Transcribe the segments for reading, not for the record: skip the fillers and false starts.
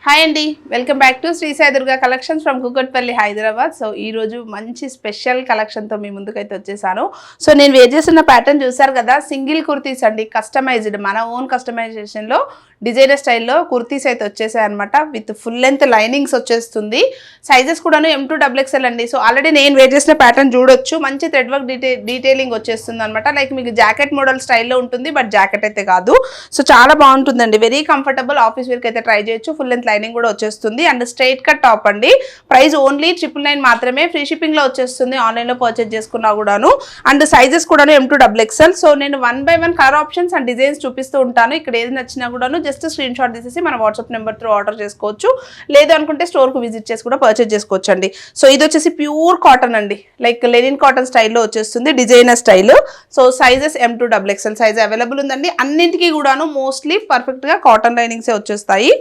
Hi అండి, welcome back to Shri Sai Durga collections from Kukatpally Hyderabad. So ఈ రోజు మంచి స్పెషల్ కలెక్షన్తో మీ ముందుకైతే వచ్చేసాను. సో నేను వేర్ చేస్తున్న ప్యాటర్న్ చూసారు కదా, సింగిల్ కుర్తీస్ అండి, కస్టమైజ్డ్ మన ఓన్ కస్టమైజేషన్లో డిజైనర్ స్టైల్లో కుర్తీస్ అయితే వచ్చేసాయి అనమాట. విత్ ఫుల్ లెంత్ లైనింగ్స్ వచ్చేస్తుంది. సైజెస్ కూడాను M2XXL అండి. సో ఆల్రెడీ నేను వేర్ చేసిన ప్యాటర్న్ చూడొచ్చు, మంచి థ్రెడ్ వర్క్ డీటెయిలింగ్ వచ్చేస్తుంది అనమాట. లైక్ మీకు జాకెట్ మోడల్ స్టైల్లో ఉంటుంది, బట్ జాకెట్ అయితే కాదు. సో చాలా బాగుంటుందండి, వెరీ కంఫర్టబుల్. ఆఫీస్ వేర్కి అయితే ట్రై చేయొచ్చు. ఫుల్ లెంత్ లైనింగ్ కూడా వచ్చేస్తుంది అండ్ స్ట్రైట్ కట్ టాప్ అండి. ప్రైస్ ఓన్లీ 999 మాత్రమే. ఫ్రీ షిప్పింగ్ లో వచ్చేస్తుంది ఆన్లైన్ లో పర్చేజ్ చేసుకున్నా కూడాను. అండ్ సైజెస్ కూడాను M2XXL. సో నేను 1 by 1 colour options and designs చూపిస్తూ ఉంటాను. ఇక్కడ ఏది నచ్చినా కూడాను జస్ట్ స్క్రీన్ షాట్ తీసేసి మన వాట్సాప్ నెంబర్ త్రూ ఆర్డర్ చేసుకోవచ్చు. లేదు అనుకుంటే స్టోర్ కు విజిట్ చేసి కూడా పర్చేజ్ చేసుకోవచ్చు అండి. సో ఇది వచ్చేసి ప్యూర్ కాటన్ అండి, లైక్ లెనిన్ కాటన్ స్టైల్లో వచ్చేస్తుంది, designer style. So sizes M2XXL size available ఉందండి. అన్నింటికి కూడాను మోస్ట్లీ పర్ఫెక్ట్ గా కాటన్ లైనింగ్స్ వచ్చేస్తాయి.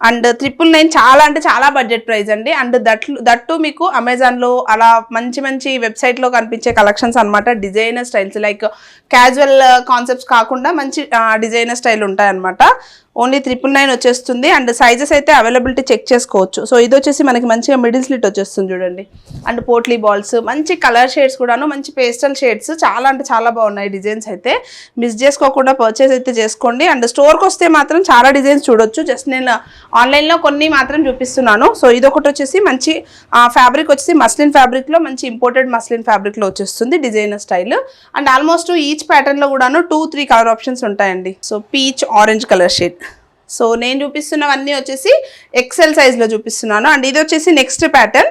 అండ్ 999 చాలా అంటే చాలా బడ్జెట్ ప్రైస్ అండి. అండ్ దట్టు మీకు అమెజాన్లో అలా మంచి మంచి వెబ్సైట్లో కనిపించే కలెక్షన్స్ అనమాట. Designer styles like casual concepts కాకుండా మంచి డిజైనర్ స్టైల్ ఉంటాయన్నమాట. ఓన్లీ 999 వచ్చేస్తుంది. అండ్ సైజెస్ అయితే అవైలబిలిటీ చెక్ చేసుకోవచ్చు. సో ఇది వచ్చేసి మనకి మంచిగా మిడిల్ స్లిట్ వచ్చేస్తుంది చూడండి. అండ్ పోట్లీ బాల్స్, మంచి కలర్ షేడ్స్ కూడాను, మంచి పేస్టల్ షేడ్స్, చాలా అంటే చాలా బాగున్నాయి డిజైన్స్ అయితే. మిస్ చేసుకోకుండా పర్చేస్ అయితే చేసుకోండి. అండ్ స్టోర్కి వస్తే మాత్రం చాలా డిజైన్స్ చూడొచ్చు. జస్ట్ నేను ఆన్లైన్లో కొన్ని మాత్రం చూపిస్తున్నాను. సో ఇది ఒకటి వచ్చేసి మంచి ఫ్యాబ్రిక్ వచ్చేసి మస్లిన్ ఫ్యాబ్రిక్లో, మంచి ఇంపోర్టెడ్ మస్లిన్ ఫ్యాబ్రిక్లో వచ్చేస్తుంది designer style. And almost each ప్యాటర్న్లో కూడాను 2-3 కలర్ ఆప్షన్స్ ఉంటాయండి. So peach orange colour shade. So నేను చూపిస్తున్నవన్నీ వచ్చేసి XL సైజ్లో చూపిస్తున్నాను. అండ్ ఇది వచ్చేసి నెక్స్ట్ ప్యాటర్న్,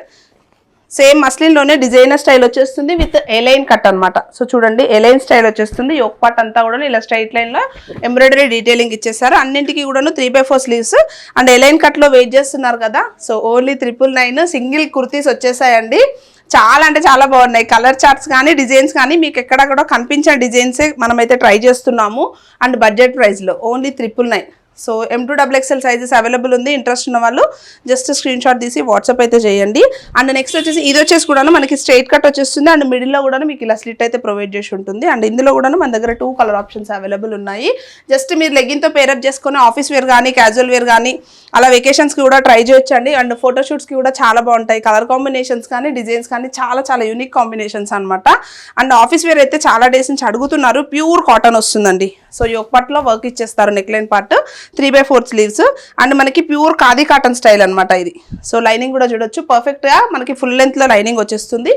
సేమ్ మస్లిన్లోనే డిజైనర్ స్టైల్ వచ్చేస్తుంది విత్ ఎలైన్ కట్ అనమాట. సో చూడండి, ఎలైన్ స్టైల్ వచ్చేస్తుంది. యోక్ పార్ట్ అంతా కూడా ఇలా స్ట్రైట్ లైన్లో ఎంబ్రాయిడరీ డీటెయిలింగ్ ఇచ్చేసారు. అన్నింటికి కూడా 3/4 స్లీవ్స్ అండ్ ఎలైన్ కట్లో వెయిట్ చేస్తున్నారు కదా. సో ఓన్లీ 999 సింగిల్ కుర్తీస్ వచ్చేసాయండి. చాలా అంటే చాలా బాగున్నాయి. కలర్ చార్ట్స్ కానీ డిజైన్స్ కానీ మీకు ఎక్కడ కూడా కనిపించే డిజైన్సే మనమైతే ట్రై చేస్తున్నాము. అండ్ బడ్జెట్ ప్రైస్లో only 999. So M2XXL sizes available ఉంది. ఇంట్రెస్ట్ ఉన్న వాళ్ళు జస్ట్ స్క్రీన్ షాట్ తీసి వాట్సాప్ అయితే చేయండి. అండ్ నెక్స్ట్ వచ్చేసి ఇది వచ్చేసి కూడా మనకి స్ట్రైట్ కట్ వచ్చేస్తుంది. అండ్ మిడిల్లో కూడా మీకు ఇలా స్లిట్ అయితే ప్రొవైడ్ చేసి ఉంటుంది. అండ్ ఇందులో కూడా మన దగ్గర 2 కలర్ ఆప్షన్స్ అవైలబుల్ ఉన్నాయి. జస్ట్ మీరు లెగ్గిన్తో పేరప్ చేసుకొని ఆఫీస్ వేర్ కానీ క్యాజువల్ వేర్ కానీ అలా వెకేషన్స్కి కూడా ట్రై చేయొచ్చండి. అండ్ ఫోటోషూట్స్కి కూడా చాలా బాగుంటాయి. కలర్ కాంబినేషన్స్ కానీ డిజైన్స్ కానీ చాలా చాలా యూనిక్ కాంబినేషన్స్ అనమాట. అండ్ ఆఫీస్ వేర్ అయితే చాలా డేస్ నుంచి అడుగుతున్నారు. ప్యూర్ కాటన్ వస్తుందండి. సో యోక్ పార్ట్లో వర్క్ ఇచ్చేస్తారు, neck line part, 3/4 sleeves. And మనకి ప్యూర్ ఖాదీ కాటన్ స్టైల్ అనమాట ఇది. సో లైనింగ్ కూడా చూడొచ్చు, పర్ఫెక్ట్గా మనకి ఫుల్ లెంత్లో లైనింగ్ వచ్చేస్తుంది.